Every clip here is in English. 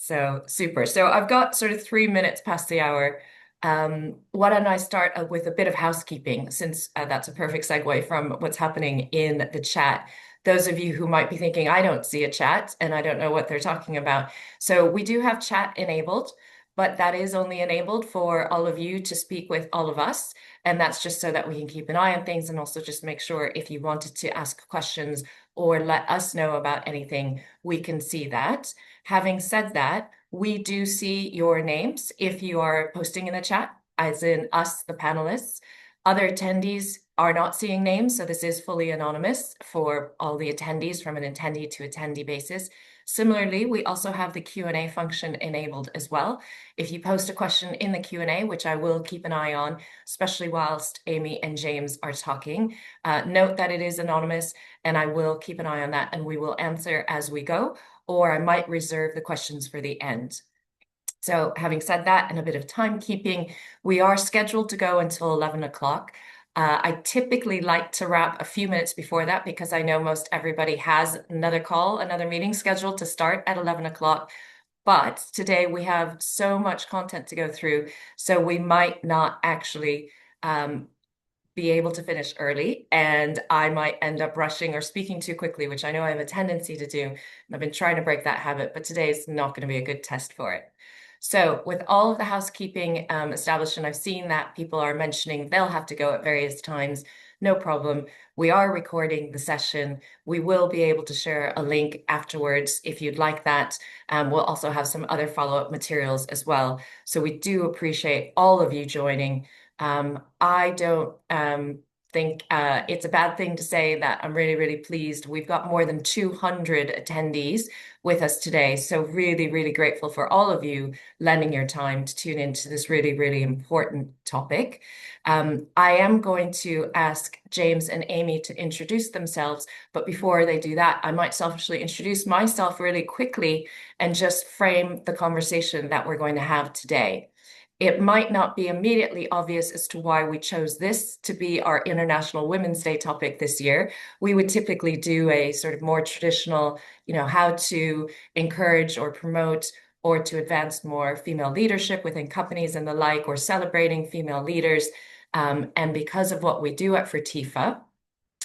So super. So I've got sort of 3 minutes past the hour. Why don't I start with a bit of housekeeping, since that's a perfect segue from what's happening in the chat. Those of you who might be thinking, I don't see a chat and I don't know what they're talking about. So we do have chat enabled, but that is only enabled for all of you to speak with all of us. And that's just so that we can keep an eye on things and also just make sure if you wanted to ask questions or let us know about anything, we can see that. Having said that, we do see your names if you are posting in the chat, as in us, the panelists. Other attendees are not seeing names, so this is fully anonymous for all the attendees from an attendee to attendee basis. Similarly, we also have the Q&A function enabled as well. If you post a question in the Q&A, which I will keep an eye on, especially whilst Amy and James are talking, note that it is anonymous, and I will keep an eye on that, and we will answer as we go, or I might reserve the questions for the end. So having said that, and a bit of timekeeping, we are scheduled to go until 11 o'clock. I typically like to wrap a few minutes before that because I know most everybody has another call, another meeting scheduled to start at 11 o'clock. But today we have so much content to go through, so we might not actually be able to finish early, and I might end up rushing or speaking too quickly, which I know I have a tendency to do. And I've been trying to break that habit, but today is not going to be a good test for it. So with all of the housekeeping established, and I've seen that people are mentioning they'll have to go at various times, no problem. We are recording the session. We will be able to share a link afterwards if you'd like that. We'll also have some other follow-up materials as well. So we do appreciate all of you joining. I don't think it's a bad thing to say that I'm really, really pleased. We've got more than 200 attendees with us today. So really, really grateful for all of you lending your time to tune into this really, really important topic. I am going to ask James and Amy to introduce themselves, but before they do that, I might selfishly introduce myself really quickly and just frame the conversation that we're going to have today. It might not be immediately obvious as to why we chose this to be our International Women's Day topic this year. We would typically do a sort of more traditional, how to encourage or promote or to advance more female leadership within companies and the like, or celebrating female leaders. And because of what we do at Fertifa,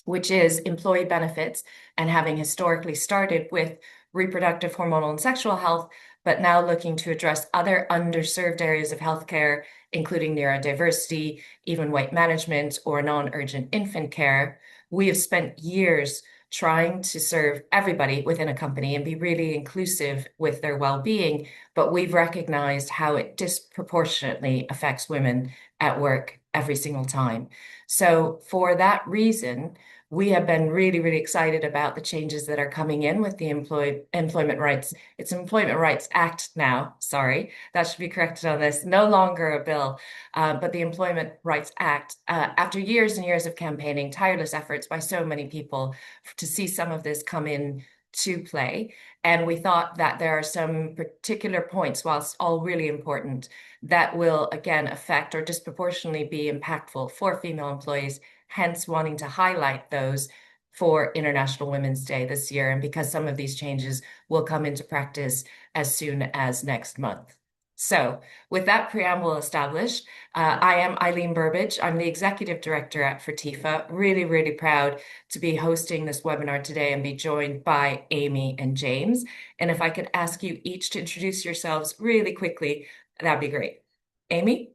which is employee benefits, and having historically started with reproductive, hormonal, and sexual health, but now looking to address other underserved areas of healthcare, including neurodiversity, even weight management, or non-urgent infant care. We have spent years trying to serve everybody within a company and be really inclusive with their well-being, but we've recognized how it disproportionately affects women at work every single time. So for that reason, we have been really, really excited about the changes that are coming in with the Employment Rights. It's Employment Rights Act now. Sorry, that should be corrected on this. No longer a bill, but the Employment Rights Act. After years and years of campaigning, tireless efforts by so many people to see some of this come in to play. And we thought that there are some particular points, whilst all really important, that will again affect or disproportionately be impactful for female employees, hence wanting to highlight those for International Women's Day this year, and because some of these changes will come into practice as soon as next month. So with that preamble established, I am Eileen Burbidge. I'm the Executive Director at Fertifa. Really, really proud to be hosting this webinar today and be joined by Amy and James. And if I could ask you each to introduce yourselves really quickly, that'd be great. Amy?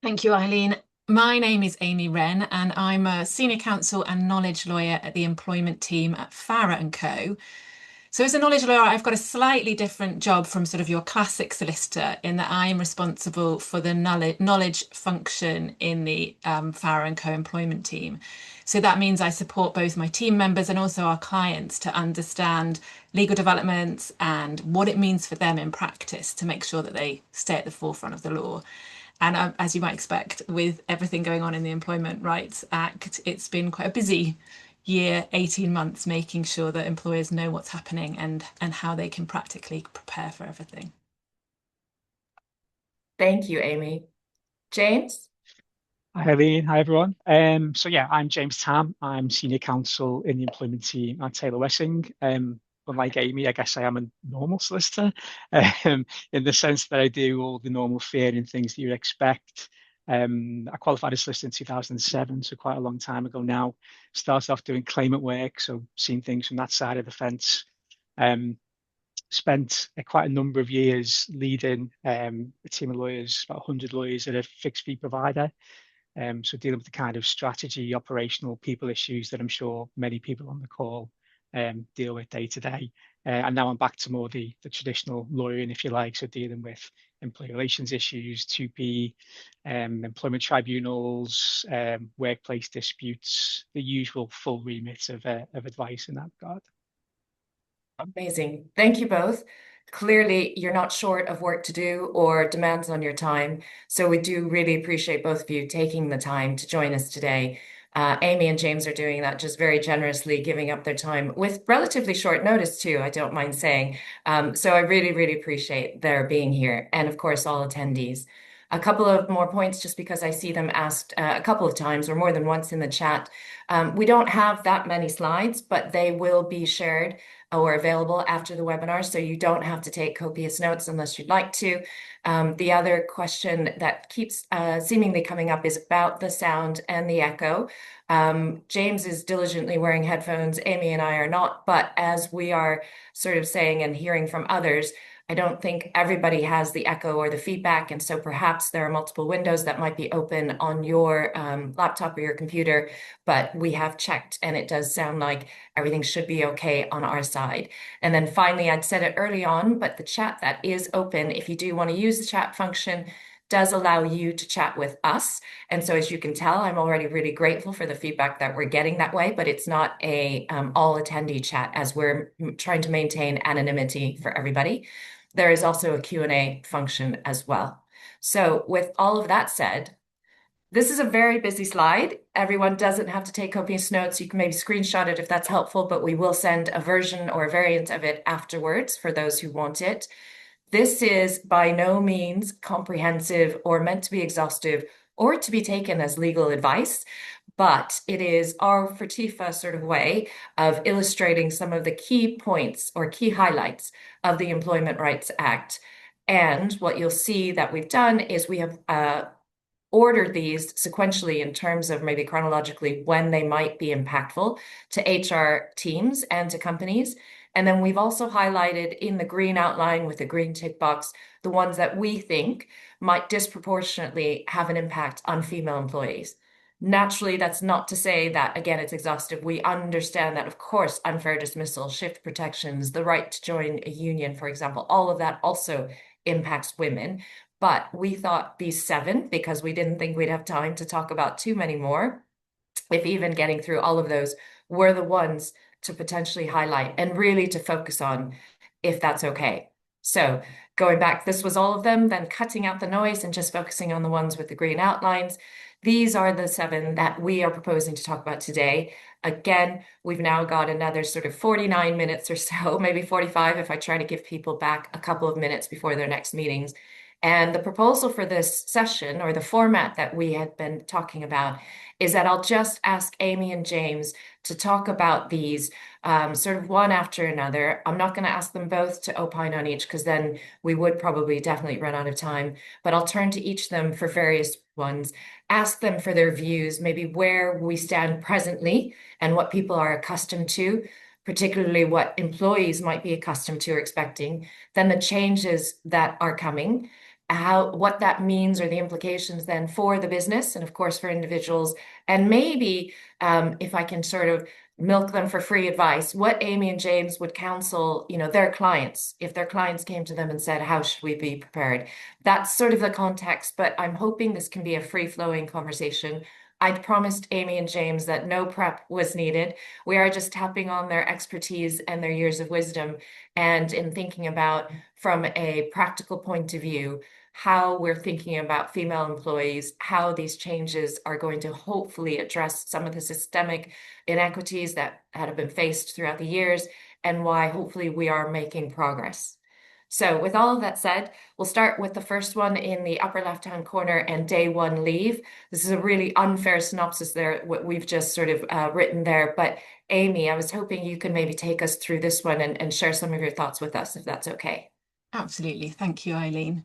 Thank you, Eileen. My name is Amy Wren, and I'm a senior counsel and knowledge lawyer at the employment team at Farrer& Co. So as a knowledge lawyer, I've got a slightly different job from sort of your classic solicitor in that I'm responsible for the knowledge function in the Farrer& Co employment team. So that means I support both my team members and also our clients to understand legal developments and what it means for them in practice to make sure that they stay at the forefront of the law. And as you might expect, with everything going on in the Employment Rights Act, it's been quite a busy year, 18 months, making sure that employers know what's happening and how they can practically prepare for everything. Thank you, Amy. James? Hi, Eileen. Hi, everyone. So yeah, I'm James Tamm. I'm senior counsel in the employment team at Taylor Wessing. unlike Amy, I guess I am a normal solicitor, in the sense that I do all the normal fair and things that you'd expect. I qualified as solicitor in 2007, so quite a long time ago now. Started off doing claimant work, so seeing things from that side of the fence. Um, Spent quite a number of years leading a team of lawyers, about 100 lawyers at a fixed fee provider. So dealing with the kind of strategy, operational, people issues that I'm sure many people on the call deal with day to day. And now I'm back to more the traditional lawyering, if you like, so dealing with employee relations issues, 2P, employment tribunals, workplace disputes, the usual full remit of advice in that regard. Amazing. Thank you both. Clearly, you're not short of work to do or demands on your time. So we do really appreciate both of you taking the time to join us today. Amy and James are doing that just very generously, giving up their time with relatively short notice too, I don't mind saying. So I really, really appreciate their being here. And of course, all attendees. A couple of more points, just because I see them asked a couple of times or more than once in the chat. We don't have that many slides, but they will be shared or available after the webinar, so you don't have to take copious notes unless you'd like to. The other question that keeps seemingly coming up is about the sound and the echo. James is diligently wearing headphones, Amy and I are not, but as we are sort of saying and hearing from others, I don't think everybody has the echo or the feedback, and so perhaps there are multiple windows that might be open on your laptop or your computer, but we have checked and it does sound like everything should be okay on our side. And then finally, I'd said it early on, but the chat that is open, if you do want to use the chat function, does allow you to chat with us. And so as you can tell, I'm already really grateful for the feedback that we're getting that way, but it's not a all attendee chat as we're trying to maintain anonymity for everybody. There is also a Q&A function as well. So with all of that said, this is a very busy slide. Everyone doesn't have to take copious notes. You can maybe screenshot it if that's helpful, but we will send a version or a variant of it afterwards for those who want it. This is by no means comprehensive or meant to be exhaustive or to be taken as legal advice, but it is our Fertifa sort of way of illustrating some of the key points or key highlights of the Employment Rights Act. And what you'll see that we've done is we have ordered these sequentially in terms of maybe chronologically when they might be impactful to HR teams and to companies. And then we've also highlighted in the green outline with the green tick box, the ones that we think might disproportionately have an impact on female employees. Naturally, that's not to say that, again, it's exhaustive. We understand that, of course, unfair dismissal, shift protections, the right to join a union, for example, all of that also impacts women. But we thought these 7, because we didn't think we'd have time to talk about too many more, if even getting through all of those, were the ones to potentially highlight and really to focus on, if that's okay. So going back, this was all of them, then cutting out the noise and just focusing on the ones with the green outlines. These are the 7 that we are proposing to talk about today. Again, we've now got another sort of 49 minutes or so, maybe 45 if I try to give people back a couple of minutes before their next meetings. And the proposal for this session, or the format that we had been talking about, is that I'll just ask Amy and James to talk about these sort of one after another. I'm not going to ask them both to opine on each, because then we would probably definitely run out of time. But I'll turn to each of them for various ones, ask them for their views, maybe where we stand presently and what people are accustomed to, particularly what employees might be accustomed to or expecting, then the changes that are coming, what that means or the implications then for the business and of course for individuals, and maybe if I can sort of milk them for free advice, what Amy and James would counsel, their clients, if their clients came to them and said, how should we be prepared? That's sort of the context, but I'm hoping this can be a free-flowing conversation. I'd promised Amy and James that no prep was needed. We are just tapping on their expertise and their years of wisdom, and in thinking about, from a practical point of view, how we're thinking about female employees, how these changes are going to hopefully address some of the systemic inequities that have been faced throughout the years, and why hopefully we are making progress. So, with all of that said, we'll start with the first one in the upper left-hand corner and day one leave. This is a really unfair synopsis there, what we've just sort of written there. But Amy, I was hoping you could maybe take us through this one and share some of your thoughts with us, if that's okay. Absolutely. Thank you, Eileen.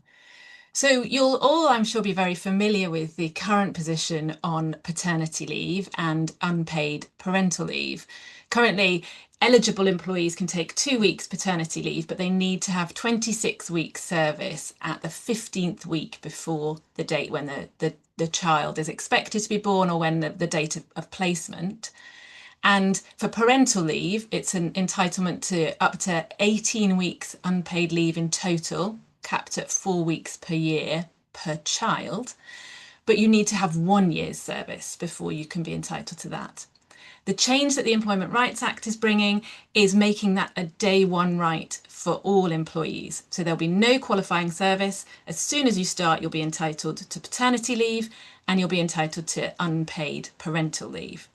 So you'll all, I'm sure, be very familiar with the current position on paternity leave and unpaid parental leave. Currently, eligible employees can take 2 weeks paternity leave, but they need to have 26 weeks service at the 15th week before the date when the child is expected to be born or when the date of placement. And for parental leave, it's an entitlement to up to 18 weeks unpaid leave in total, capped at 4 weeks per year per child. But you need to have 1 year's service before you can be entitled to that. The change that the Employment Rights Act is bringing is making that a day one right for all employees. So there'll be no qualifying service. As soon as you start, you'll be entitled to paternity leave and you'll be entitled to unpaid parental leave.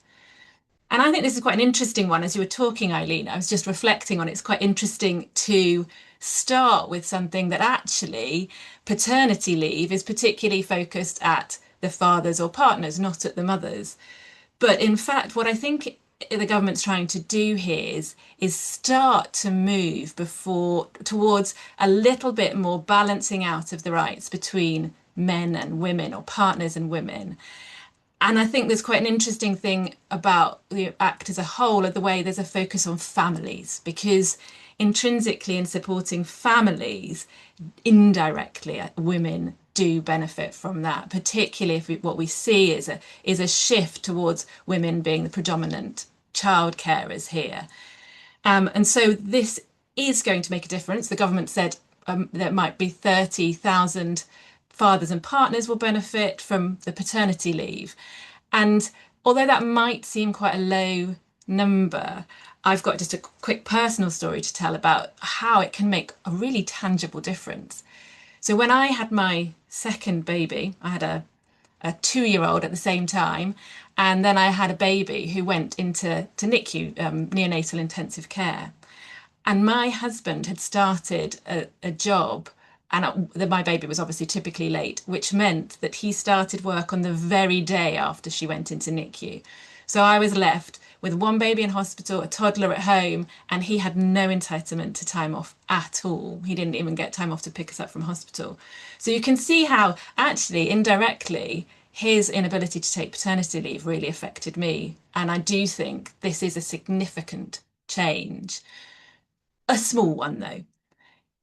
And I think this is quite an interesting one. As you were talking, Eileen, I was just reflecting on it. It's quite interesting to start with something that actually paternity leave is particularly focused at the fathers or partners, not at the mothers. But in fact, what I think the government's trying to do here is start to move before towards a little bit more balancing out of the rights between men and women or partners and women. And I think there's quite an interesting thing about the Act as a whole, of the way there's a focus on families, because intrinsically in supporting families, indirectly, women do benefit from that, particularly if what we see is a shift towards women being the predominant child carers here. And so this is going to make a difference. The government said there might be 30,000 fathers and partners will benefit from the paternity leave. And although that might seem quite a low number, I've got just a quick personal story to tell about how it can make a really tangible difference. So when I had my second baby, I had a 2-year-old at the same time, and then I had a baby who went into NICU, neonatal intensive care. And my husband had started a job, and my baby was obviously typically late, which meant that he started work on the very day after she went into NICU. So I was left with one baby in hospital, a toddler at home, and he had no entitlement to time off at all. He didn't even get time off to pick us up from hospital. So you can see how actually indirectly his inability to take paternity leave really affected me. And I do think this is a significant change. A small one, though.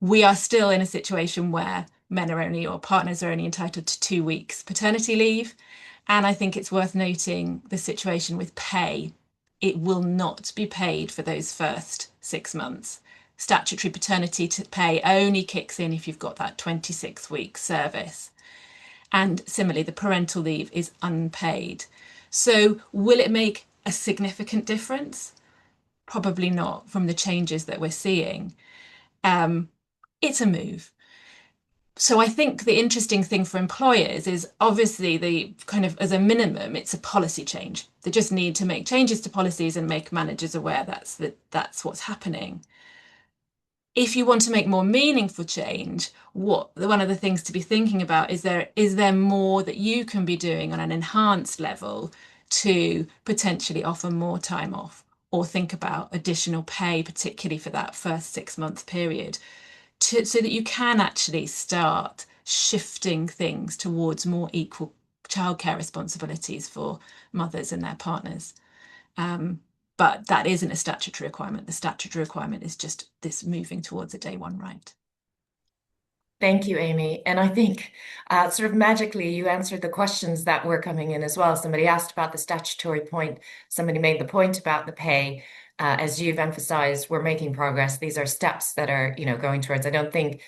We are still in a situation where men are only, or partners are only entitled to 2 weeks paternity leave. And I think it's worth noting the situation with pay. It will not be paid for those first 6 months. Statutory paternity pay only kicks in if you've got that 26-week service. And similarly, the parental leave is unpaid. So, will it make a significant difference? Probably not from the changes that we're seeing. It's a move. So I think the interesting thing for employers is obviously the kind of as a minimum, it's a policy change. They just need to make changes to policies and make managers aware that's what's happening. If you want to make more meaningful change, one of the things to be thinking about is there more that you can be doing on an enhanced level to potentially offer more time off or think about additional pay, particularly for that first 6 month period, so that you can actually start shifting things towards more equal childcare responsibilities for mothers and their partners. But that isn't a statutory requirement. The statutory requirement is just this moving towards a day one right. Thank you, Amy. And I think sort of magically you answered the questions that were coming in as well. Somebody asked about the statutory point. Somebody made the point about the pay. As you've emphasized, we're making progress. These are steps that are, going towards. I don't think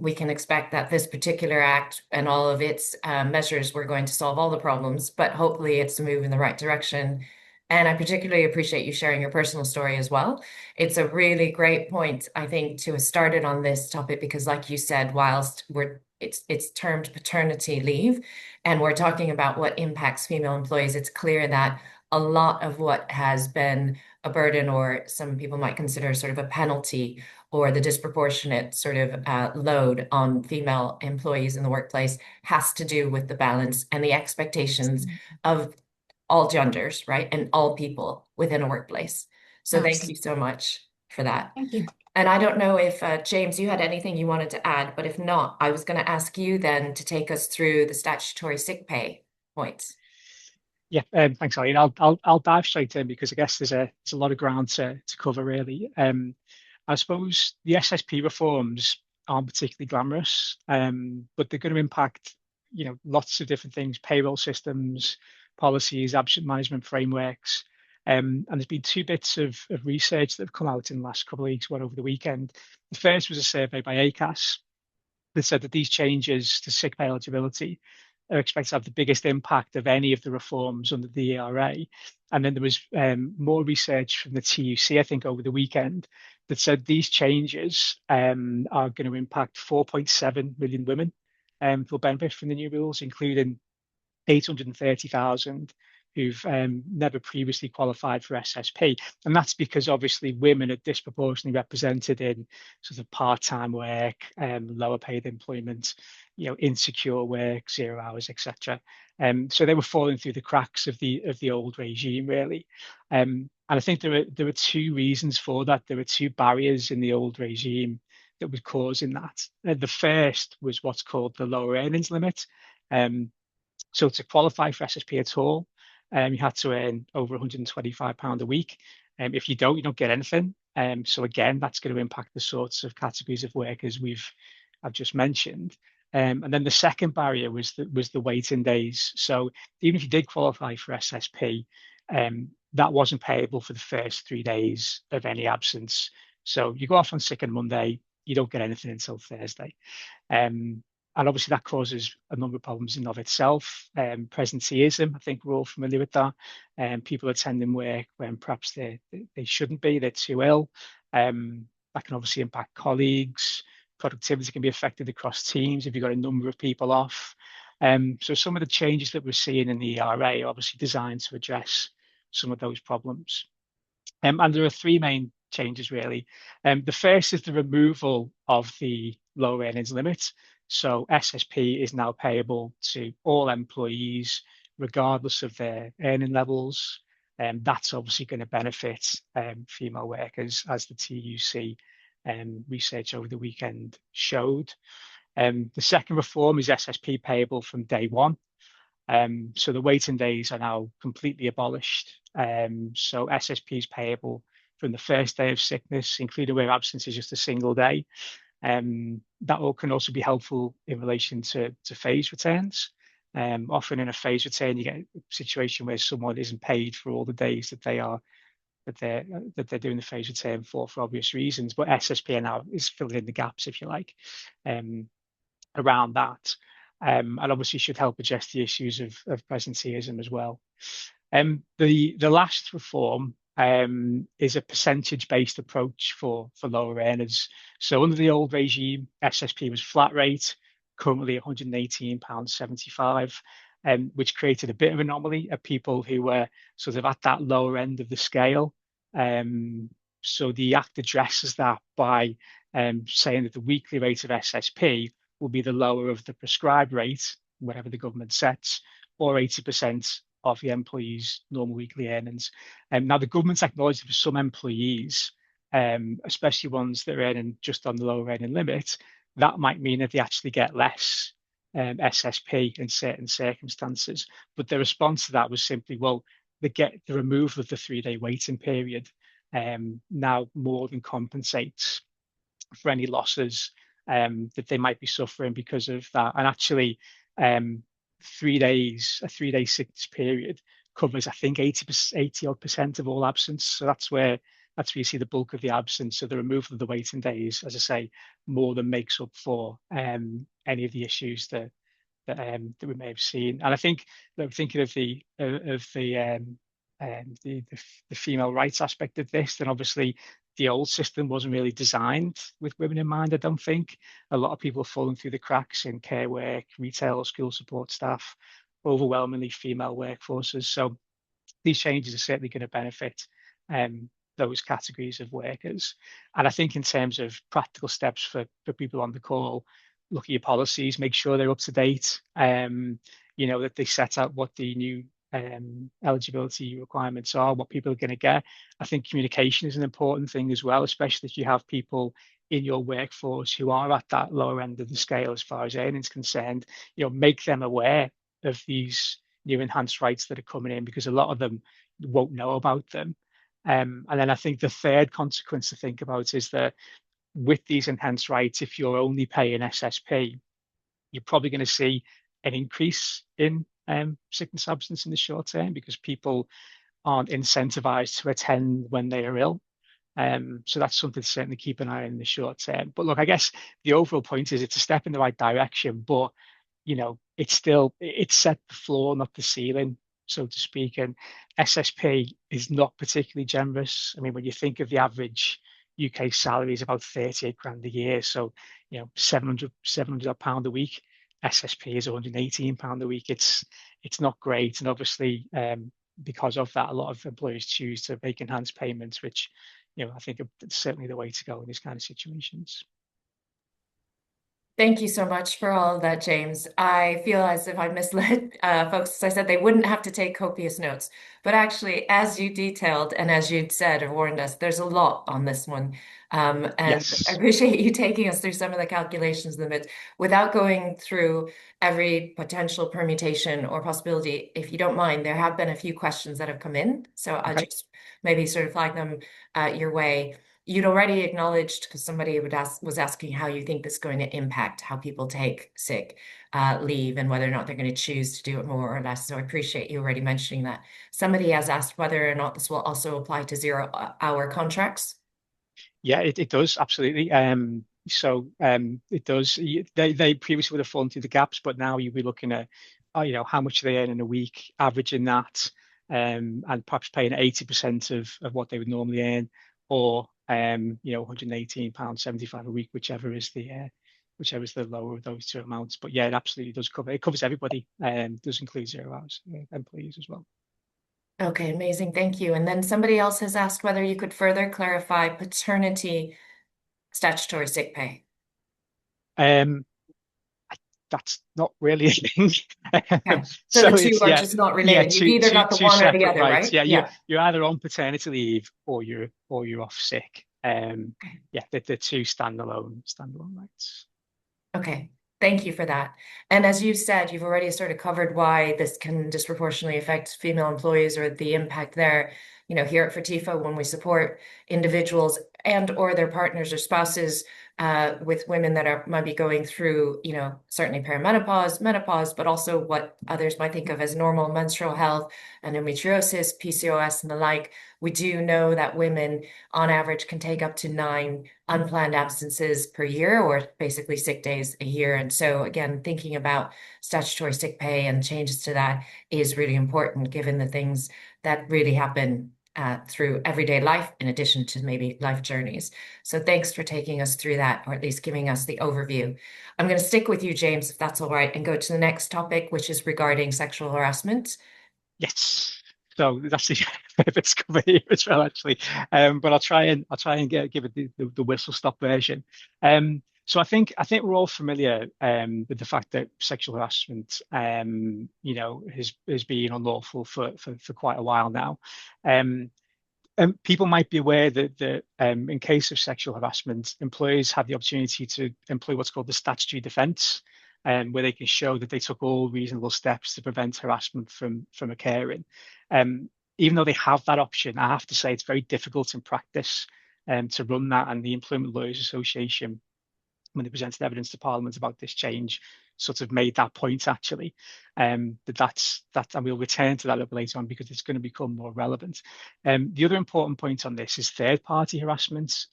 we can expect that this particular act and all of its measures were going to solve all the problems, but hopefully it's a move in the right direction. And I particularly appreciate you sharing your personal story as well. It's a really great point, I think, to have started on this topic because, like you said, whilst it's termed paternity leave, and we're talking about what impacts female employees, it's clear that a lot of what has been a burden, or some people might consider sort of a penalty, or the disproportionate sort of load on female employees in the workplace has to do with the balance and the expectations of all genders, right? And all people within a workplace. So thank you Absolutely. so much for that. Thank you. And I don't know if James, you had anything you wanted to add, but if not, I was going to ask you then to take us through the statutory sick pay points. Yeah, thanks, Eileen. I'll dive straight in because I guess there's a lot of ground to cover really. I suppose the SSP reforms aren't particularly glamorous, but they're going to impact, lots of different things: payroll systems, policies, absence management frameworks. And there's been two bits of research that have come out in the last couple of weeks, one over the weekend. The first was a survey by ACAS that said that these changes to sick pay eligibility are expected to have the biggest impact of any of the reforms under the ERA. And then there was more research from the TUC, I think, over the weekend that said these changes are going to impact 4.7 million women who will benefit from the new rules, including 830,000 who've never previously qualified for SSP. And that's because obviously women are disproportionately represented in sort of part-time work, lower paid employment, insecure work, 0 hours, etc. So they were falling through the cracks of the old regime, really. And I think there were two reasons for that. There were two barriers in the old regime that was causing that. The first was what's called the lower earnings limit. So to qualify for SSP at all, you had to earn over £125 a week. If you don't get anything. So again, that's going to impact the sorts of categories of workers I've just mentioned. And then the second barrier was the waiting days. So even if you did qualify for SSP, that wasn't payable for the first 3 days of any absence. So you go off on sick on Monday, you don't get anything until Thursday. Um, and obviously that causes a number of problems in and of itself. Presenteeism, I think we're all familiar with that. People attending work when perhaps they shouldn't be, they're too ill. That can obviously impact colleagues. Productivity can be affected across teams if you've got a number of people off. So some of the changes that we're seeing in the ERA are obviously designed to address some of those problems. And there are three main changes really. The first is the removal of the low earnings limit. So SSP is now payable to all employees, regardless of their earning levels. And that's obviously going to benefit female workers, as the TUC research over the weekend showed. The second reform is SSP payable from day one. So the waiting days are now completely abolished. So SSP is payable from the first day of sickness, including where absence is just a single day. That all can also be helpful in relation to phase returns. Often in a phase return, you get a situation where someone isn't paid for all the days that they're doing the phase return for obvious reasons. But SSP now is filling in the gaps, if you like, around that. And obviously should help address the issues of presenteeism as well. The last reform is a percentage-based approach for lower earners. So under the old regime, SSP was flat rate, currently £118.75, which created a bit of an anomaly of people who were sort of at that lower end of the scale. So the Act addresses that by saying that the weekly rate of SSP will be the lower of the prescribed rate, whatever the government sets, or 80% of the employee's normal weekly earnings. Now, the government's acknowledged that for some employees, especially ones that are earning just on the lower earning limit, that might mean that they actually get less SSP in certain circumstances. But the response to that was simply, well, they get the removal of the 3-day waiting period now more than compensates for any losses that they might be suffering because of that. And actually, a 3-day sickness period covers, I think, 80 odd percent of all absence. So that's where you see the bulk of the absence. So the removal of the waiting days, as I say, more than makes up for any of the issues that we may have seen. And I think that thinking of the female rights aspect of this, then obviously the old system wasn't really designed with women in mind. I don't think a lot of people have fallen through the cracks in care work, retail, school support staff, overwhelmingly female workforces. So these changes are certainly going to benefit um, those categories of workers. And I think in terms of practical steps for people on the call, look at your policies, make sure they're up to date. That they set out what the new eligibility requirements are, what people are going to get. I think communication is an important thing as well, especially if you have people in your workforce who are at that lower end of the scale as far as earnings concerned. Make them aware of these new enhanced rights that are coming in, because a lot of them won't know about them. And then I think the third consequence to think about is that with these enhanced rights, if you're only paying SSP, you're probably going to see an increase in sickness absence in the short term, because people aren't incentivized to attend when they are ill. So that's something to certainly keep an eye on in the short term. But look, I guess the overall point is it's a step in the right direction, but it's set the floor, not the ceiling, so to speak. And SSP is not particularly generous. I mean, when you think of the average UK salary is about 38 grand a year, so 700 pound a week. SSP is 118 pound a week. It's not great, and obviously, because of that, a lot of employers choose to make enhanced payments, which I think it's certainly the way to go in these kind of situations. Thank you so much for all of that, James. I feel as if I misled folks. As I said they wouldn't have to take copious notes. But actually, as you detailed and as you'd said or warned us, there's a lot on this one. And I Yes. appreciate you taking us through some of the calculations in it without going through every potential permutation or possibility. If you don't mind, there have been a few questions that have come in. So I'll Okay. just maybe sort of flag them your way. You'd already acknowledged, because somebody was asking how you think this is going to impact how people take sick leave and whether or not they're going to choose to do it more or less. So I appreciate you already mentioning that. Somebody has asked whether or not this will also apply to 0-hour contracts. Yeah, it does absolutely. It does. They previously would have fallen through the gaps, but now you'll be looking at, how much they earn in a week, averaging that, and perhaps paying 80% of what they would normally earn, or 118 pounds 75 a week, whichever is the lower of those two amounts. But yeah, it absolutely does cover. It covers everybody, does include 0 hours employees as well. Okay, amazing. Thank you. And then somebody else has asked whether you could further clarify paternity statutory sick pay. Um, that's not really a thing. Okay. So the So two it's are yeah, just not yeah, related. You've two either two got the two one or the separate other, rights. right? Yeah, you're Yeah. you're either on paternity leave or you're off sick. Yeah, they're two standalone rights. Okay, thank you for that. And as you said, you've already sort of covered why this can disproportionately affect female employees or the impact there. Here at Fertifa, when we support individuals and or their partners or spouses with women that might be going through, certainly perimenopause, menopause, but also what others might think of as normal menstrual health, endometriosis, PCOS, and the like, we do know that women on average can take up to 9 unplanned absences per year, or basically sick days a year. And so, again, thinking about statutory sick pay and changes to that is really important, given the things that really happen through everyday life, in addition to maybe life journeys. So, thanks for taking us through that, or at least giving us the overview. I'm going to stick with you, James, if that's all right, and go to the next topic, which is regarding sexual harassment. Yes. So that's the perfect cover here as well, actually. But I'll try and give it the whistle stop version. So I think we're all familiar with the fact that sexual harassment, has been unlawful for quite a while now. Um, and people might be aware that in case of sexual harassment, employers have the opportunity to employ what's called the statutory defence, where they can show that they took all reasonable steps to prevent harassment from occurring. Um, Even though they have that option, I have to say it's very difficult in practice to run that. And the Employment Lawyers Association, when they presented evidence to Parliament about this change, sort of made that point actually, and we'll return to that a little later on because it's going to become more relevant. The other important point on this is third-party harassment,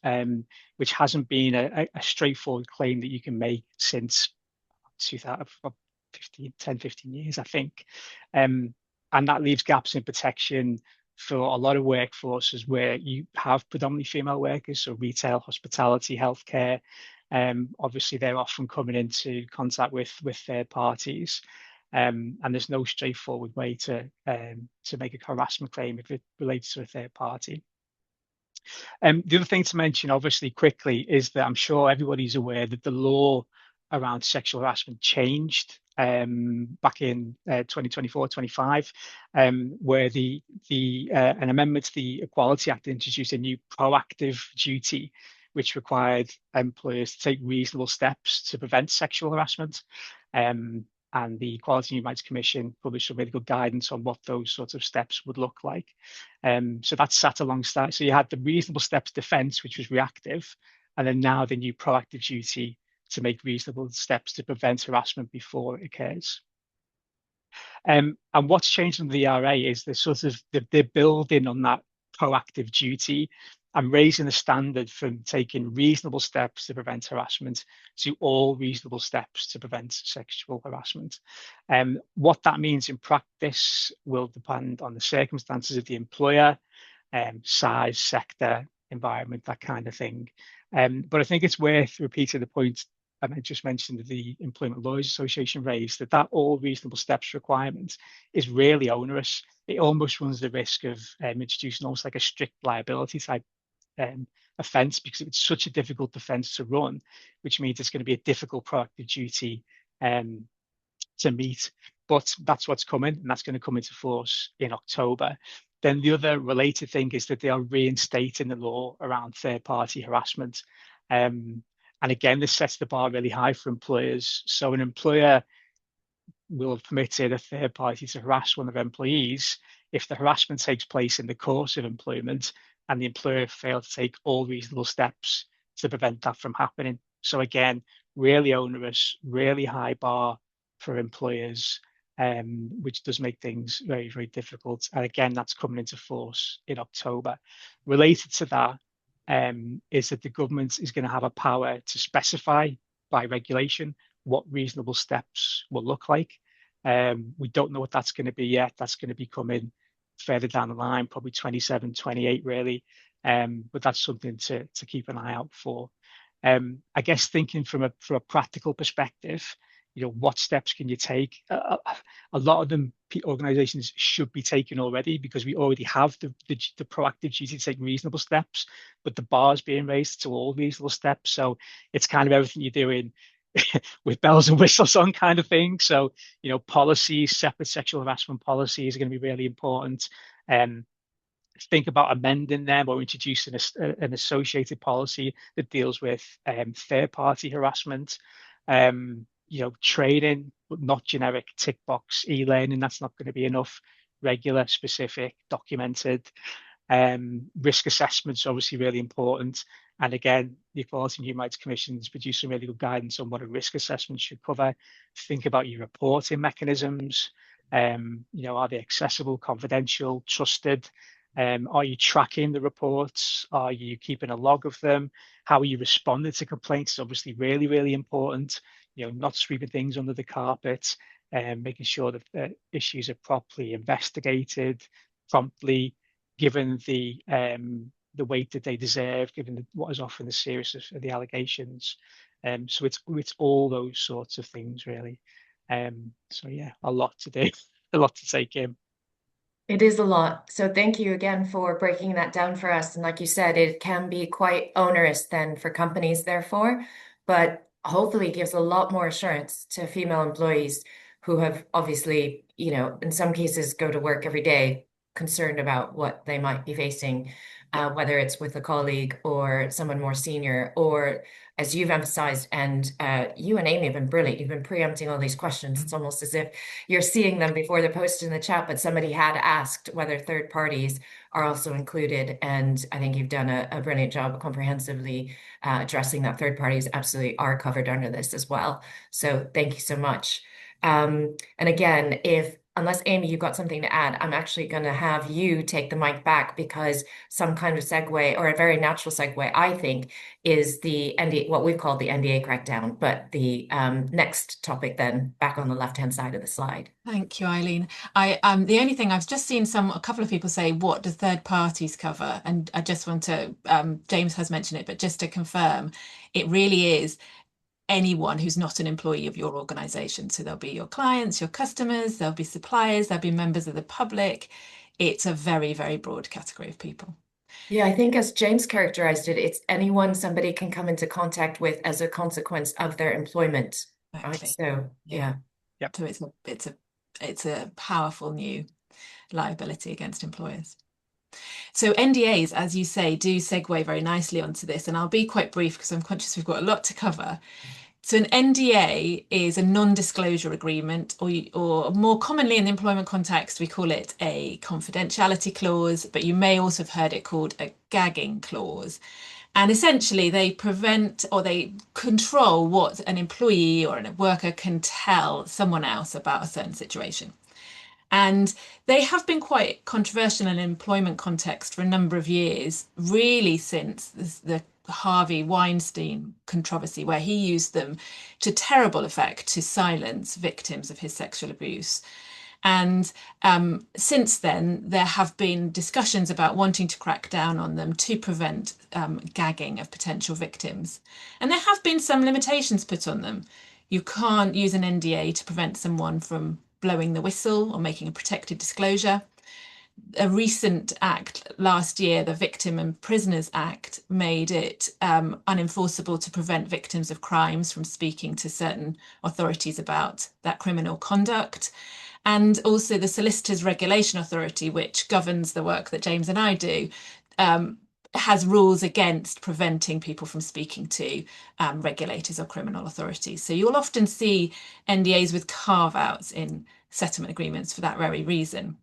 which hasn't been a straightforward claim that you can make since 2000, 15 years, I think. And that leaves gaps in protection for a lot of workforces where you have predominantly female workers, so retail, hospitality, healthcare. Obviously, they're often coming into contact with third parties, and there's no straightforward way to make a harassment claim if it relates to a third party. The other thing to mention, obviously, quickly, is that I'm sure everybody's aware that the law around sexual harassment changed back in 2024, 25, where an amendment to the Equality Act introduced a new proactive duty, which required employers to take reasonable steps to prevent sexual harassment. Um, and the Equality and Human Rights Commission published some really good guidance on what those sorts of steps would look like. So that sat alongside. So you had the reasonable steps defence, which was reactive, and then now the new proactive duty to make reasonable steps to prevent harassment before it occurs. And what's changed in the ERA is they're building on that proactive duty and raising the standard from taking reasonable steps to prevent harassment to all reasonable steps to prevent sexual harassment. What that means in practice will depend on the circumstances of the employer, size, sector, environment, that kind of thing. But I think it's worth repeating the point I just mentioned that the Employment Lawyers Association raised, that all reasonable steps requirement is really onerous. It almost runs the risk of introducing almost like a strict liability type offence, because it's such a difficult offence to run, which means it's going to be a difficult proactive duty to meet. But that's what's coming, and that's going to come into force in October. Then the other related thing is that they are reinstating the law around third-party harassment. And again, this sets the bar really high for employers. So an employer will have permitted a third party to harass one of their employees if the harassment takes place in the course of employment and the employer failed to take all reasonable steps to prevent that from happening. So again, really onerous, really high bar for employers, which does make things very, very difficult. And again, that's coming into force in October. Related to that, is that the government is going to have a power to specify by regulation what reasonable steps will look like. We don't know what that's going to be yet. That's going to be coming further down the line, probably 27, 28 really. But that's something to keep an eye out for. I guess thinking from a practical perspective, what steps can you take? A lot of them organizations should be taking already, because we already have the proactive duty to take reasonable steps, but the bar is being raised to all reasonable steps. So it's kind of everything you're doing with bells and whistles on kind of thing. So, policies, separate sexual harassment policies are going to be really important. Think about amending them or introducing an associated policy that deals with third-party harassment. Training, but not generic tick box e-learning. That's not going to be enough. Regular, specific, documented. Risk assessments obviously really important. And again, the Equality and Human Rights Commission has produced some really good guidance on what a risk assessment should cover. Think about your reporting mechanisms. Are they accessible, confidential, trusted? Are you tracking the reports? Are you keeping a log of them? How are you responding to complaints? Is obviously really, really important. Not sweeping things under the carpet, and making sure that the issues are properly investigated, promptly, given the weight that they deserve, given what is often the seriousness of the allegations. So it's all those sorts of things really. So yeah, a lot to do, a lot to take in. It is a lot. So thank you again for breaking that down for us. And like you said, it can be quite onerous then for companies, therefore, but hopefully gives a lot more assurance to female employees who have obviously, in some cases go to work every day concerned about what they might be facing, whether it's with a colleague or someone more senior, or as you've emphasized, and you and Amy have been brilliant. You've been preempting all these questions. It's almost as if you're seeing them before they're posted in the chat, but somebody had asked whether third parties are also included. And I think you've done a brilliant job comprehensively addressing that third parties absolutely are covered under this as well. So thank you so much. And again, unless Amy, you've got something to add, I'm actually going to have you take the mic back, because some kind of segue, or a very natural segue, I think, is the NDA, what we've called the NDA crackdown, but the next topic then back on the left-hand side of the slide. Thank you, Eileen. The only thing I've just seen a couple of people say, what do third parties cover? And I just want to, James has mentioned it, but just to confirm, it really is anyone who's not an employee of your organization. So there'll be your clients, your customers, there'll be suppliers, there'll be members of the public. It's a very, very broad category of people. Yeah, I think as James characterized it, it's anyone somebody can come into contact with as a consequence of their employment, right? Exactly. So, Yeah. yeah. Yep. So it's a powerful new liability against employers. So NDAs, as you say, do segue very nicely onto this, and I'll be quite brief because I'm conscious we've got a lot to cover. So an NDA is a non-disclosure agreement, or more commonly in the employment context, we call it a confidentiality clause, but you may also have heard it called a gagging clause. And essentially, they prevent or they control what an employee or a worker can tell someone else about a certain situation. And they have been quite controversial in an employment context for a number of years, really since the Harvey Weinstein controversy, where he used them to terrible effect to silence victims of his sexual abuse. And since then, there have been discussions about wanting to crack down on them to prevent gagging of potential victims. And there have been some limitations put on them. You can't use an NDA to prevent someone from blowing the whistle or making a protected disclosure. A recent act last year, the Victim and Prisoners Act, made it unenforceable to prevent victims of crimes from speaking to certain authorities about that criminal conduct. And also the Solicitors Regulation Authority, which governs the work that James and I do, has rules against preventing people from speaking to regulators or criminal authorities. So you'll often see NDAs with carve-outs in settlement agreements for that very reason.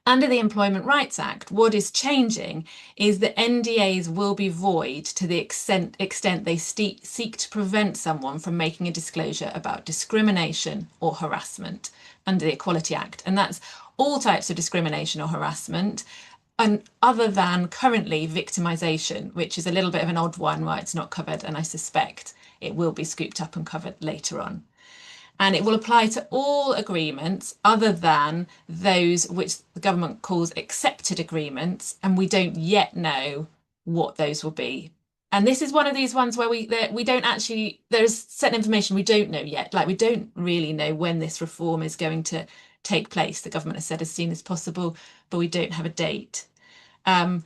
Under the Employment Rights Act, what is changing is that NDAs will be void to the extent they seek to prevent someone from making a disclosure about discrimination or harassment under the Equality Act. And that's all types of discrimination or harassment, and other than currently victimisation, which is a little bit of an odd one why it's not covered, and I suspect it will be scooped up and covered later on. And it will apply to all agreements other than those which the government calls accepted agreements, and we don't yet know what those will be. And this is one of these ones where we don't actually, there's certain information we don't know yet. Like we don't really know when this reform is going to take place. The government has said as soon as possible, but we don't have a date. Um,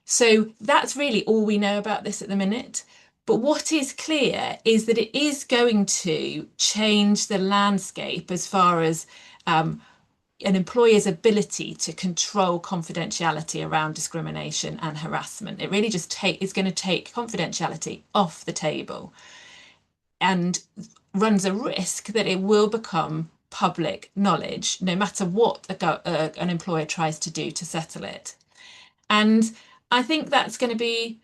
so that's really all we know about this at the minute. But what is clear is that it is going to change the landscape as far as an employer's ability to control confidentiality around discrimination and harassment. It really is going to take confidentiality off the table and runs a risk that it will become public knowledge, no matter what an employer tries to do to settle it. And I think that's going to be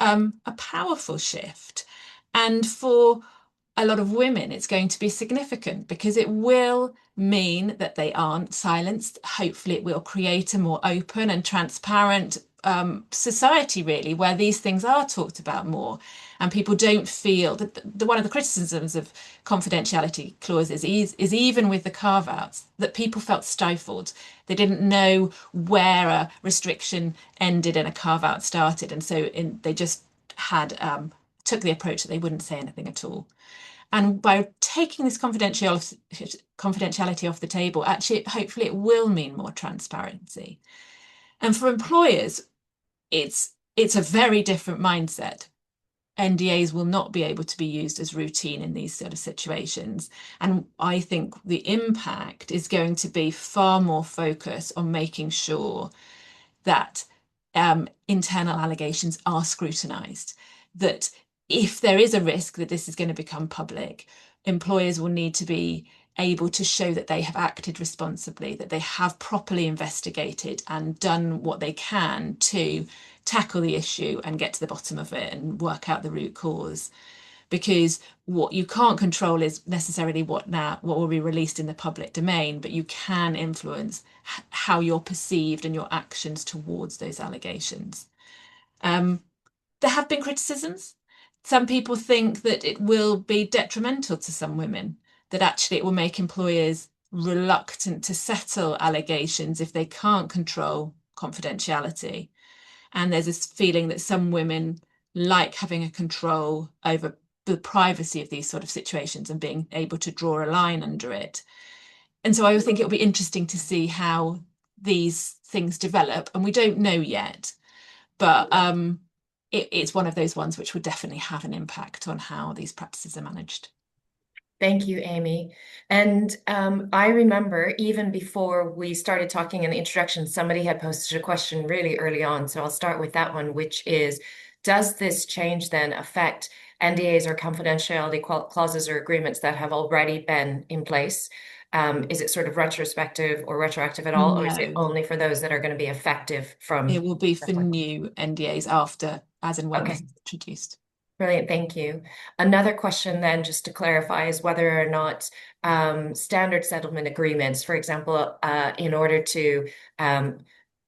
a powerful shift. And for a lot of women, it's going to be significant because it will mean that they aren't silenced. Hopefully, it will create a more open and transparent society, really, where these things are talked about more and people don't feel that one of the criticisms of confidentiality clauses is even with the carve outs that people felt stifled. They didn't know where a restriction ended and a carve out started. And so they just had took the approach that they wouldn't say anything at all. And by taking this confidentiality off the table, actually, hopefully, it will mean more transparency. And for employers, it's a very different mindset. NDAs will not be able to be used as routine in these sort of situations. And I think the impact is going to be far more focus on making sure that internal allegations are scrutinised, that if there is a risk that this is going to become public, employers will need to be able to show that they have acted responsibly, that they have properly investigated and done what they can to tackle the issue and get to the bottom of it and work out the root cause. Because what you can't control is necessarily what will be released in the public domain, but you can influence how you're perceived and your actions towards those allegations. There have been criticisms. Some people think that it will be detrimental to some women, that actually it will make employers reluctant to settle allegations if they can't control confidentiality. And there's this feeling that some women like having a control over the privacy of these sort of situations and being able to draw a line under it. And so I would think it'll be interesting to see how these things develop. And we don't know yet. But it's one of those ones which would definitely have an impact on how these practices are managed. Thank you, Amy. And I remember even before we started talking in the introduction, somebody had posted a question really early on. So I'll start with that one, which is, does this change then affect NDAs or confidentiality clauses or agreements that have already been in place? Is it sort of retrospective or retroactive at all, or is it No, only for those that are going to be effective it from? will be for new NDAs after, as and when this Okay. is introduced. Brilliant, thank you. Another question then, just to clarify, is whether or not standard settlement agreements, for example, in order to,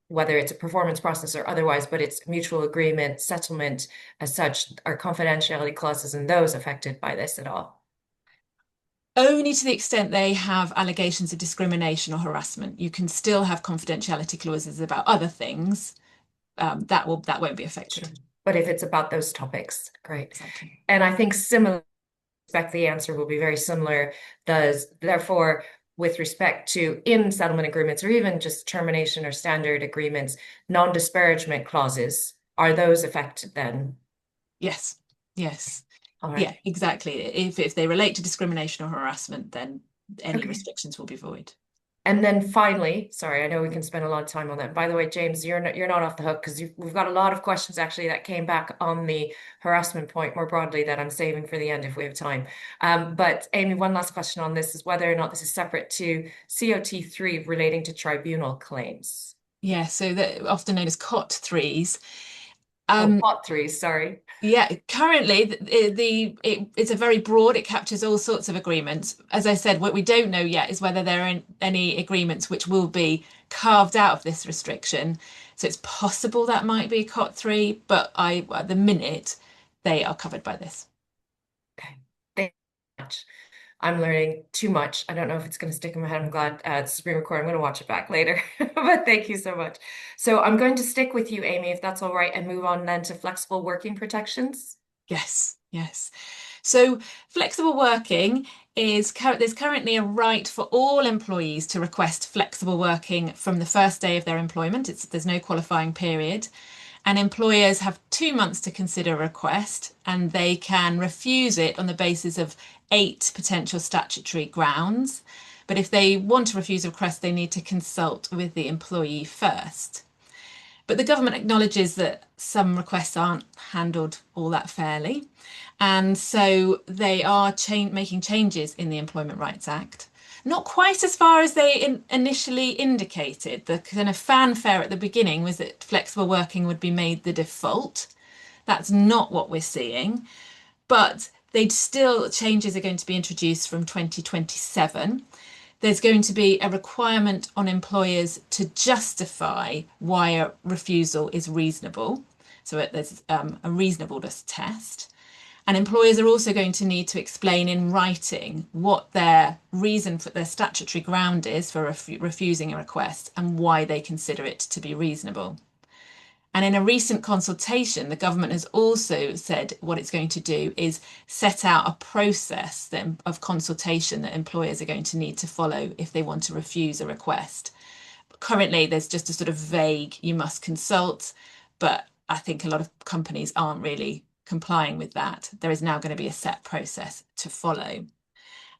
whether it's a performance process or otherwise, but it's mutual agreement, settlement as such, are confidentiality clauses and those affected by this at all? Only to the extent they have allegations of discrimination or harassment. You can still have confidentiality clauses about other things. That won't be Sure. affected. But if it's about those topics, great. Exactly. And I think similar. Expect the answer will be very similar. Does therefore, with respect to in settlement agreements or even just termination or standard agreements, non-disparagement clauses, are those affected then? Yes. Yes. All Yeah, right. exactly. If they relate to discrimination or harassment, then any Okay. restrictions will be void. And then finally, sorry, I know we can spend a lot of time on that. By the way, James, you're not off the hook because we've got a lot of questions actually that came back on the harassment point more broadly that I'm saving for the end if we have time. But Amy, one last question on this is whether or not this is separate to COT3 relating to tribunal claims. Yeah, so they're often known as COT threes. Oh, Um, pot threes, sorry. Yeah, currently it's a very broad, it captures all sorts of agreements. As I said, what we don't know yet is whether there are any agreements which will be carved out of this restriction. So it's possible that might be COT 3, but at the minute they are covered by this. Okay. Thank you much. I'm learning too much. I don't know if it's going to stick in my head. I'm glad it's being recorded. I'm going to watch it back later. But thank you so much. So I'm going to stick with you, Amy, if that's all right, and move on then to flexible working protections. Yes, yes. So flexible working there's currently a right for all employees to request flexible working from the first day of their employment. There's no qualifying period. And employers have 2 months to consider a request, and they can refuse it on the basis of 8 potential statutory grounds. But if they want to refuse a request, they need to consult with the employee first. But the government acknowledges that some requests aren't handled all that fairly. And so they are making changes in the Employment Rights Act. Not quite as far as they initially indicated. The kind of fanfare at the beginning was that flexible working would be made the default. That's not what we're seeing. But they'd still, changes are going to be introduced from 2027. There's going to be a requirement on employers to justify why a refusal is reasonable. So there's a reasonableness test. And employers are also going to need to explain in writing what their reason for their statutory ground is for refusing a request and why they consider it to be reasonable. And in a recent consultation, the government has also said what it's going to do is set out a process of consultation that employers are going to need to follow if they want to refuse a request. Currently, there's just a sort of vague, you must consult, but I think a lot of companies aren't really complying with that. There is now going to be a set process to follow.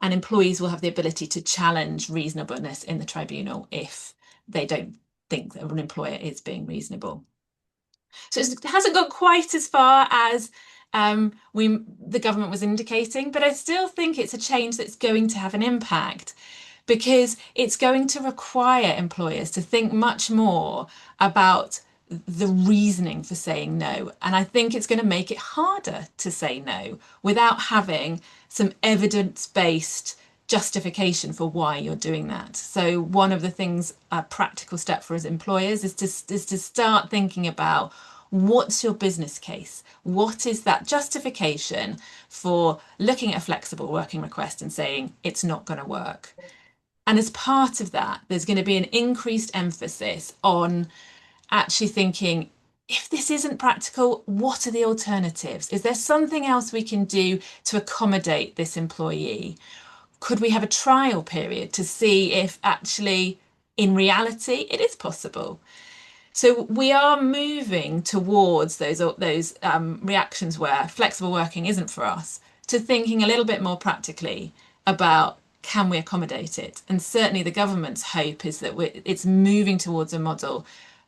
And employees will have the ability to challenge reasonableness in the tribunal if they don't think that an employer is being reasonable. So it hasn't gone quite as far as the government was indicating, but I still think it's a change that's going to have an impact because it's going to require employers to think much more about the reasoning for saying no. And I think it's going to make it harder to say no without having some evidence-based justification for why you're doing that. So one of the things, a practical step for us employers is to start thinking about what's your business case? What is that justification for looking at a flexible working request and saying it's not going to work? And as part of that, there's going to be an increased emphasis on actually thinking, if this isn't practical, what are the alternatives? Is there something else we can do to accommodate this employee? Could we have a trial period to see if actually, in reality, it is possible? So we are moving towards those reactions where flexible working isn't for us, to thinking a little bit more practically about can we accommodate it? And certainly the government's hope is that it's moving towards a model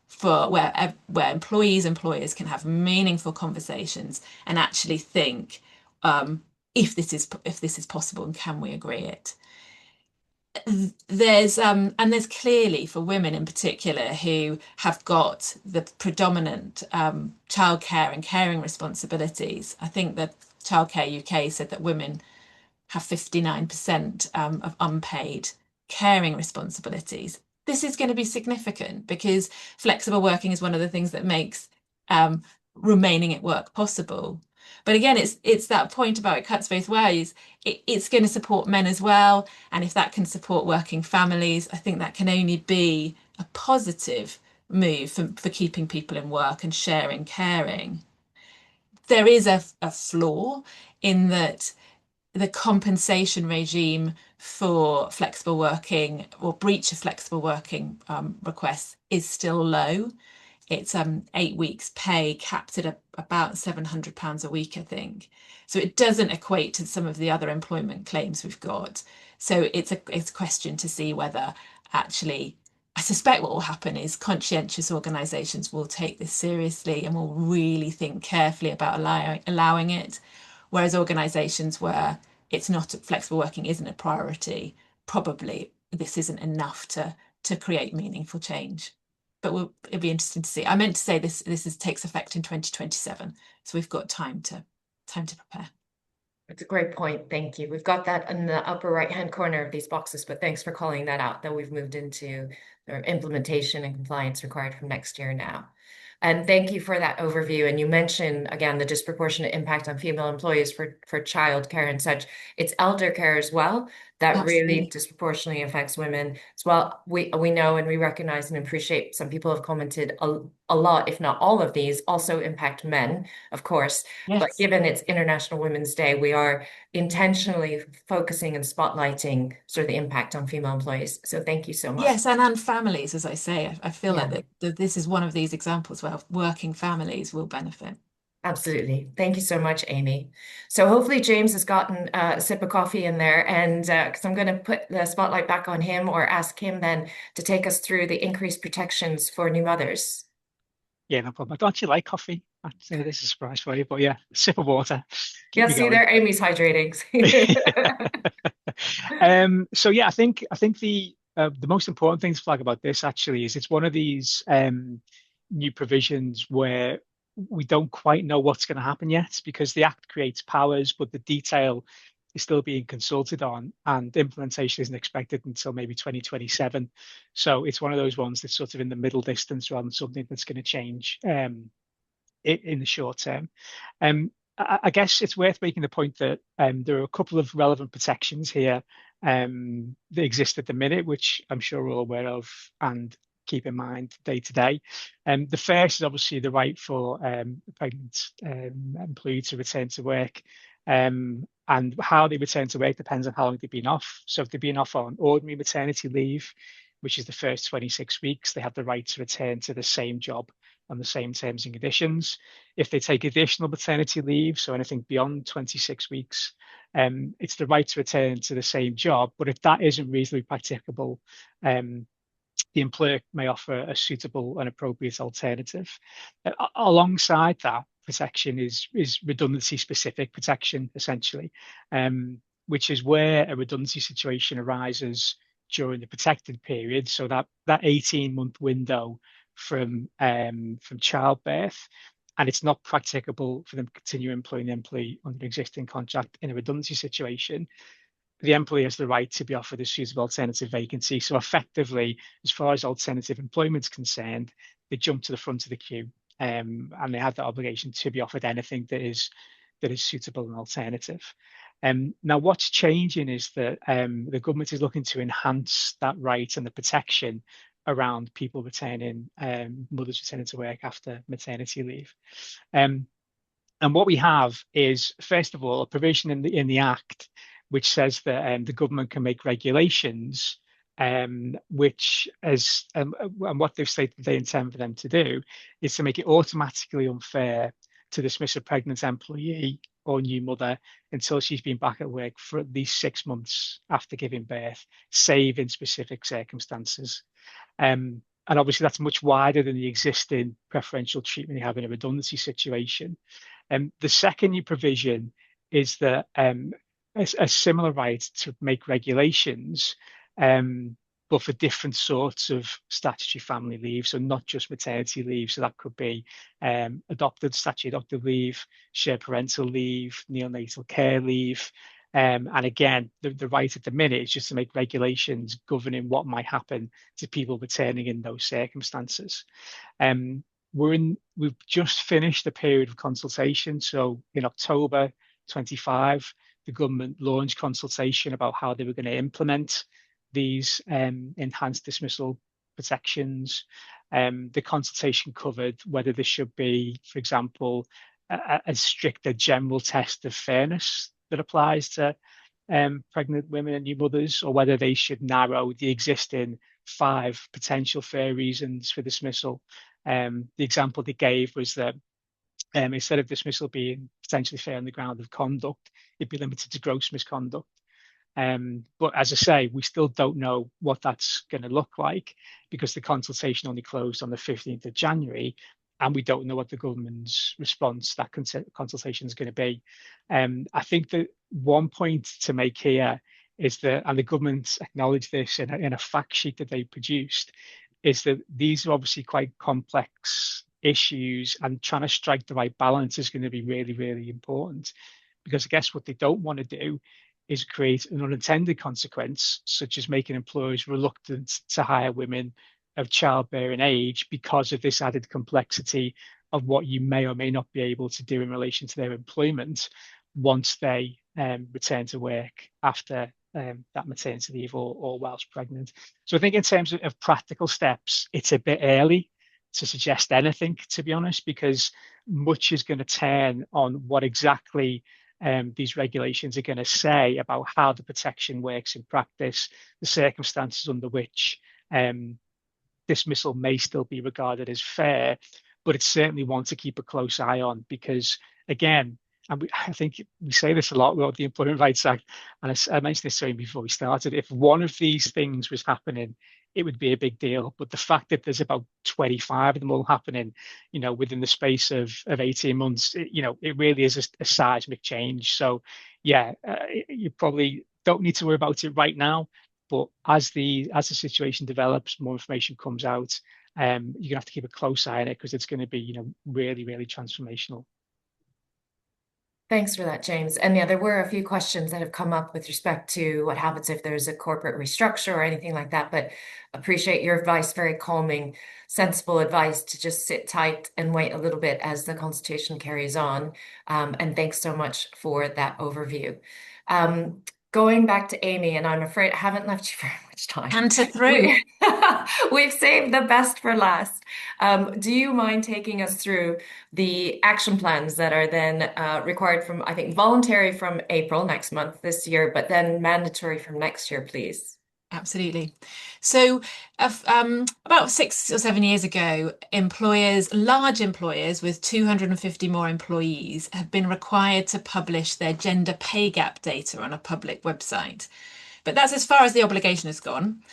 for where employers can have meaningful conversations and actually think if this is possible and can we agree it. There's clearly for women in particular who have got the predominant childcare and caring responsibilities. I think that Childcare UK said that women have 59% of unpaid caring responsibilities. This is going to be significant because flexible working is one of the things that makes um, remaining at work possible. But again, it's that point about it cuts both ways. It's going to support men as well, and if that can support working families, I think that can only be a positive move for keeping people in work and sharing caring. There is a flaw in that the compensation regime for flexible working or breach of flexible working requests is still low. It's 8 weeks pay capped at about £700 a week, I think. So it doesn't equate to some of the other employment claims we've got. So it's a question to see whether actually, I suspect what will happen is conscientious organisations will take this seriously and will really think carefully about allowing it. Whereas organisations where it's not flexible working isn't a priority, probably this isn't enough to create meaningful change. But it'll be interesting to see. I meant to say this takes effect in 2027, so we've got time to prepare. It's a great point. Thank you. We've got that in the upper right-hand corner of these boxes, but thanks for calling that out, that we've moved into the implementation and compliance required from next year now. And thank you for that overview. And you mentioned again the disproportionate impact on female employees for childcare and such. It's elder care as well that really Absolutely. disproportionately affects women as well. We know and we recognize and appreciate some people have commented a lot, if not all of these, also impact men, of course. But Yes. given it's International Women's Day, we are intentionally focusing and spotlighting sort of the impact on female employees. So thank you so much. Yes, and families, as I say, I feel like Yeah. that this is one of these examples where working families will benefit. Absolutely. Thank you so much, Amy. So hopefully James has gotten a sip of coffee in there, and because I'm going to put the spotlight back on him or ask him then to take us through the increased protections for new mothers. Yeah, no problem. I don't actually like coffee. I'd say this is a surprise for you, but yeah, sip of water, keep Yeah, me see going. there, Amy's hydrating. So yeah, I think the most important thing to flag about this actually is it's one of these new provisions where we don't quite know what's going to happen yet because the Act creates powers, but the detail is still being consulted on, and implementation isn't expected until maybe 2027. So it's one of those ones that's sort of in the middle distance rather than something that's going to change in the short term. I guess it's worth making the point that there are a couple of relevant protections here that exist at the minute, which I'm sure we're all aware of and keep in mind day to day. The first is obviously the right for a pregnant employee to return to work. And how they return to work depends on how long they've been off. So if they've been off on ordinary maternity leave, which is the first 26 weeks, they have the right to return to the same job on the same terms and conditions. If they take additional maternity leave, so anything beyond 26 weeks, it's the right to return to the same job. But if that isn't reasonably practicable, um, the employer may offer a suitable and appropriate alternative. Alongside that protection is redundancy specific protection, essentially, which is where a redundancy situation arises during the protected period. So that 18-month window from childbirth, and it's not practicable for them to continue employing the employee under an existing contract in a redundancy situation. The employee has the right to be offered a suitable alternative vacancy. So effectively, as far as alternative employment is concerned, they jump to the front of the queue, and they have the obligation to be offered anything that is suitable and alternative. Now, what's changing is that the government is looking to enhance that right and the protection around people returning, mothers returning to work after maternity leave. Um, and what we have is, first of all, a provision in the Act which says that the government can make regulations which is and what they've stated they intend for them to do is to make it automatically unfair to dismiss a pregnant employee or new mother until she's been back at work for at least 6 months after giving birth, save in specific circumstances. And obviously, that's much wider than the existing preferential treatment you have in a redundancy situation. The second new provision is that a similar right to make regulations, um, but for different sorts of statutory family leave, so not just maternity leave. So that could be statutory adopted leave, shared parental leave, neonatal care leave. And again, the right at the minute is just to make regulations governing what might happen to people returning in those circumstances. Um, we've just finished the period of consultation. So in October 25, the government launched consultation about how they were going to implement these enhanced dismissal protections. The consultation covered whether there should be, for example, a stricter general test of fairness that applies to pregnant women and new mothers, or whether they should narrow the existing 5 potential fair reasons for dismissal. The example they gave was that instead of dismissal being potentially fair on the ground of conduct, it'd be limited to gross misconduct. But as I say, we still don't know what that's going to look like because the consultation only closed on the 15th of January, and we don't know what the government's response to that consultation is going to be. I think that one point to make here is that, and the government acknowledged this in a fact sheet that they produced, is that these are obviously quite complex issues, and trying to strike the right balance is going to be really, really important. Because I guess what they don't want to do is create an unintended consequence, such as making employers reluctant to hire women of childbearing age because of this added complexity of what you may or may not be able to do in relation to their employment once they return to work after that maternity leave or whilst pregnant. So I think in terms of practical steps, it's a bit early to suggest anything, to be honest, because much is going to turn on what exactly these regulations are going to say about how the protection works in practice, the circumstances under which dismissal may still be regarded as fair, but it's certainly one to keep a close eye on because, again, I think we say this a lot about the Employment Rights Act, and I mentioned this to him before we started. If one of these things was happening, it would be a big deal. But the fact that there's about 25 of them all happening, within the space of 18 months, it really is a seismic change. So, yeah, you probably don't need to worry about it right now. But as the situation develops, more information comes out, you're gonna have to keep a close eye on it because it's going to be, really, really transformational. Thanks for that, James. And yeah, there were a few questions that have come up with respect to what happens if there's a corporate restructure or anything like that. But appreciate your advice, very calming, sensible advice to just sit tight and wait a little bit as the consultation carries on. And thanks so much for that overview. Um, Going back to Amy, and I'm afraid I haven't left you very much time. Canter through. We, we've saved the best for last. Do you mind taking us through the action plans that are then required from, I think, voluntary from April next month this year, but then mandatory from next year, please? Absolutely. So, about 6 or 7 years ago, large employers with 250 more employees, have been required to publish their gender pay gap data on a public website. But that's as far as the obligation has gone.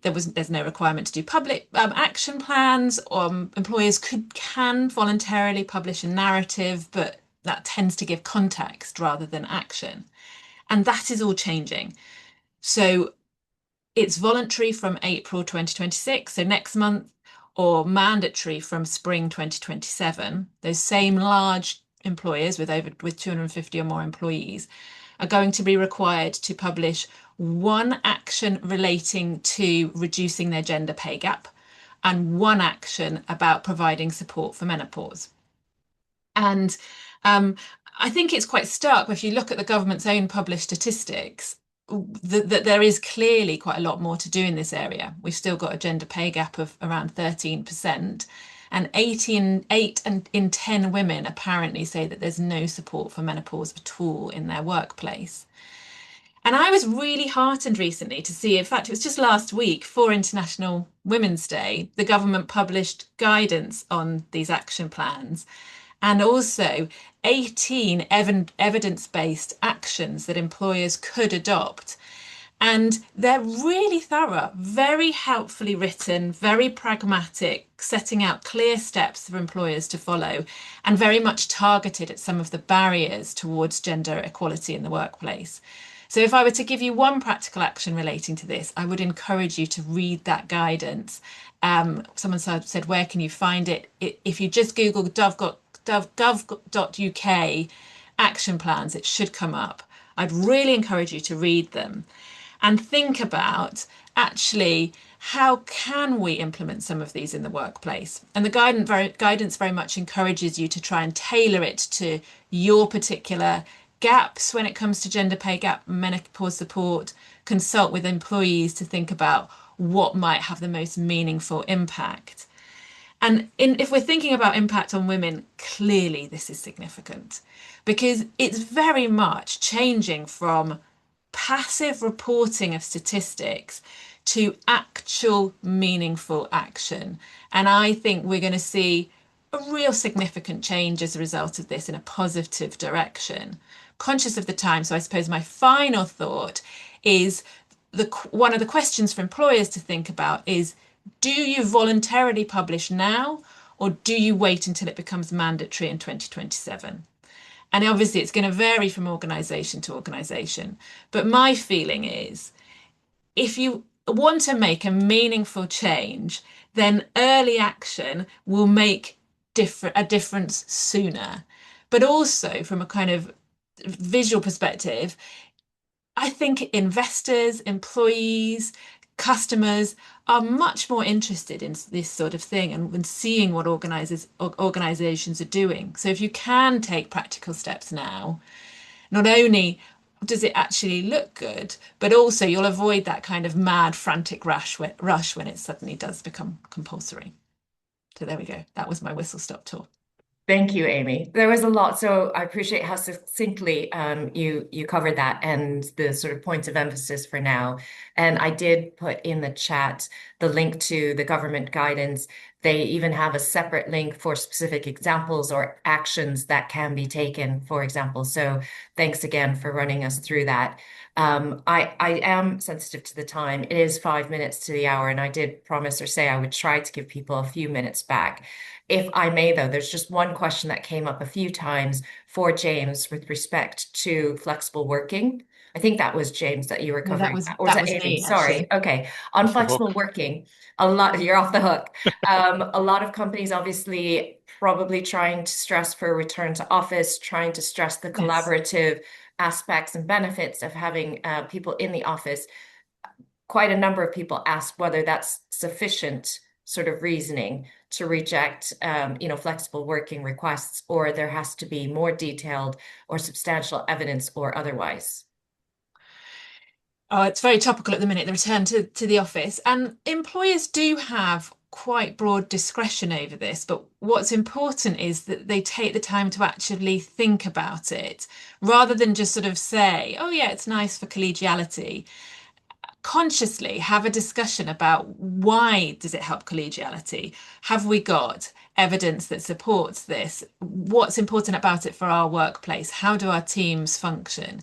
There's no requirement to do public action plans. Employers can voluntarily publish a narrative, but that tends to give context rather than action. And that is all changing. So it's voluntary from April 2026, so next month, or mandatory from spring 2027. Those same large employers with 250 or more employees are going to be required to publish one action relating to reducing their gender pay gap and one action about providing support for menopause. And I think it's quite stark if you look at the government's own published statistics that there is clearly quite a lot more to do in this area. We've still got a gender pay gap of around 13%, and 8 in 10 women apparently say that there's no support for menopause at all in their workplace. And I was really heartened recently to see, in fact, it was just last week for International Women's Day, the government published guidance on these action plans and also 18 evidence-based actions that employers could adopt. And they're really thorough, very helpfully written, very pragmatic, setting out clear steps for employers to follow, and very much targeted at some of the barriers towards gender equality in the workplace. So, if I were to give you one practical action relating to this, I would encourage you to read that guidance. Someone said, where can you find it? If you just Google gov.uk action plans, it should come up. I'd really encourage you to read them and think about actually how can we implement some of these in the workplace. And the guidance very much encourages you to try and tailor it to your particular gaps when it comes to gender pay gap and menopause support, consult with employees to think about what might have the most meaningful impact. And if we're thinking about impact on women, clearly this is significant because it's very much changing from passive reporting of statistics to actual meaningful action. And I think we're going to see a real significant change as a result of this in a positive direction. Conscious of the time, so I suppose my final thought is one of the questions for employers to think about is, do you voluntarily publish now, or do you wait until it becomes mandatory in 2027? And obviously, it's going to vary from organisation to organisation. But my feeling is if you want to make a meaningful change, then early action will make a difference sooner. But also, from a kind of visual perspective, I think investors, employees, customers are much more interested in this sort of thing and seeing what organizations are doing. So if you can take practical steps now, not only does it actually look good, but also you'll avoid that kind of mad, frantic rush when it suddenly does become compulsory. So there we go. That was my whistle stop tour. Thank you, Amy. There was a lot, so I appreciate how succinctly you covered that and the sort of points of emphasis for now. And I did put in the chat the link to the government guidance. They even have a separate link for specific examples or actions that can be taken, for example. So thanks again for running us through that. I am sensitive to the time. It is 5 minutes to the hour, and I did promise or say I would try to give people a few minutes back. If I may, though, there's just one question that came up a few times for James with respect to flexible working. I think that was James that you were No, covering, or was that that was Amy? me Sorry. actually. Okay. On Off the flexible hook. working, you're off the hook. A lot of companies obviously probably trying to stress for a return to office, trying to stress the Yes. collaborative aspects and benefits of having people in the office. Quite a number of people ask whether that's sufficient sort of reasoning to reject, flexible working requests, or there has to be more detailed or substantial evidence or otherwise. Oh, it's very topical at the minute, the return to the office. And employers do have quite broad discretion over this, but what's important is that they take the time to actually think about it rather than just sort of say, oh, yeah, it's nice for collegiality. Consciously have a discussion about why does it help collegiality? Have we got evidence that supports this? What's important about it for our workplace? How do our teams function?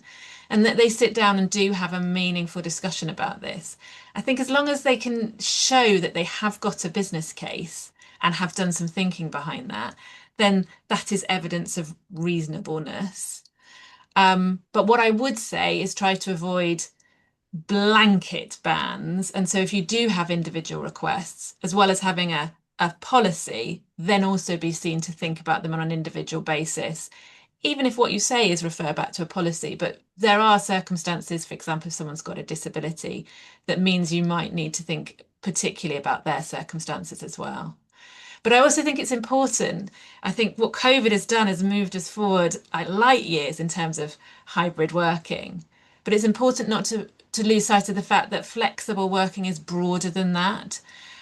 And that they sit down and do have a meaningful discussion about this. I think as long as they can show that they have got a business case and have done some thinking behind that, then that is evidence of reasonableness. But what I would say is try to avoid blanket bans. And so if you do have individual requests, as well as having a policy, then also be seen to think about them on an individual basis, even if what you say is refer back to a policy. But there are circumstances, for example, if someone's got a disability, that means you might need to think particularly about their circumstances as well. But I also think it's important. I think what COVID has done has moved us forward like light years in terms of hybrid working. But it's important not to lose sight of the fact that flexible working is broader than that.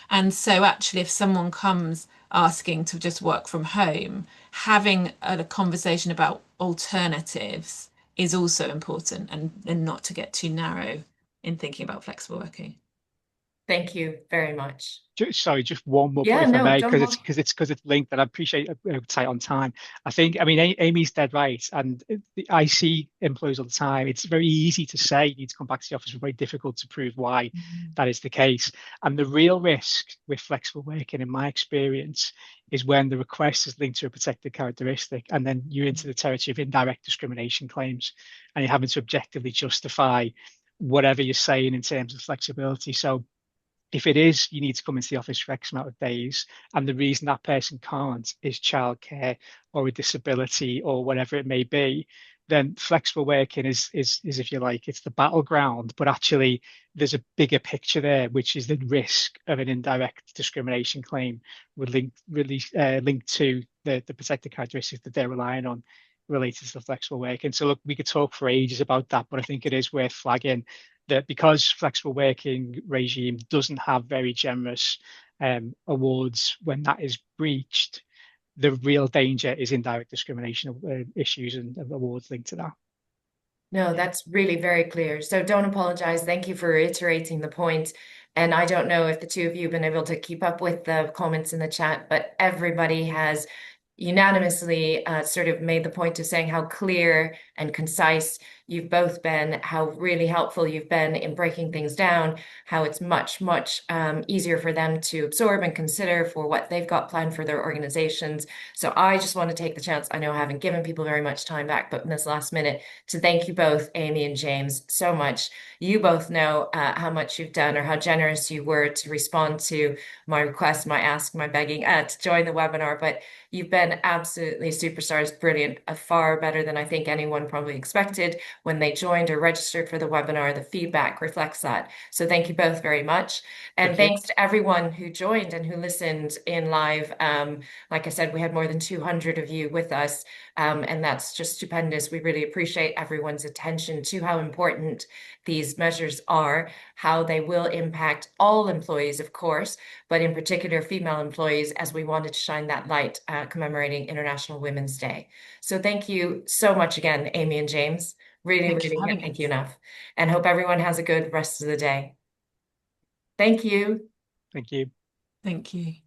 And so, actually, if someone comes asking to just work from home, having a conversation about alternatives is also important, and not to get too narrow in thinking about flexible working. Thank you very much. Sorry, just one more point, Yeah, if I no, may, don't because hold. it's linked, and I appreciate tight on time. I think, I mean, Amy's dead right, and I see employers all the time. It's very easy to say you need to come back to the office, but very difficult to prove why Mhm. that is the case. And the real risk with flexible working, in my experience, is when the request is linked to a protected characteristic, and then you're into the territory of indirect discrimination claims, and you're having to objectively justify whatever you're saying in terms of flexibility. So if it is you need to come into the office for X amount of days, and the reason that person can't is childcare or a disability or whatever it may be, then flexible working is if you like, it's the battleground, but actually there's a bigger picture there, which is the risk of an indirect discrimination claim would linked to the protected characteristics that they're relying on related to the flexible working. So look, we could talk for ages about that, but I think it is worth flagging that because flexible working regime doesn't have very generous awards when that is breached, the real danger is indirect discrimination issues and awards linked to that. No, that's really very clear. So don't apologize. Thank you for reiterating the point. And I don't know if the two of you have been able to keep up with the comments in the chat, but everybody has unanimously sort of made the point of saying how clear and concise you've both been, how really helpful you've been in breaking things down, how it's much, much easier for them to absorb and consider for what they've got planned for their organizations. So I just want to take the chance. I know I haven't given people very much time back, but in this last minute, to thank you both, Amy and James, so much. You both know how much you've done or how generous you were to respond to my request, my ask, my begging to join the webinar. But you've been absolutely superstars, brilliant, far better than I think anyone probably expected when they joined or registered for the webinar. The feedback reflects that. So thank you both very much. And Thank you. thanks to everyone who joined and who listened in live. Like I said, we had more than 200 of you with us. And that's just stupendous. We really appreciate everyone's attention to how important these measures are, how they will impact all employees, of course, but in particular female employees, as we wanted to shine that light commemorating International Women's Day. So thank you so much again, Amy and James. Really, Thank you really for can't having thank you us. enough. And hope everyone has a good rest of the day. Thank you. Thank you. Thank you.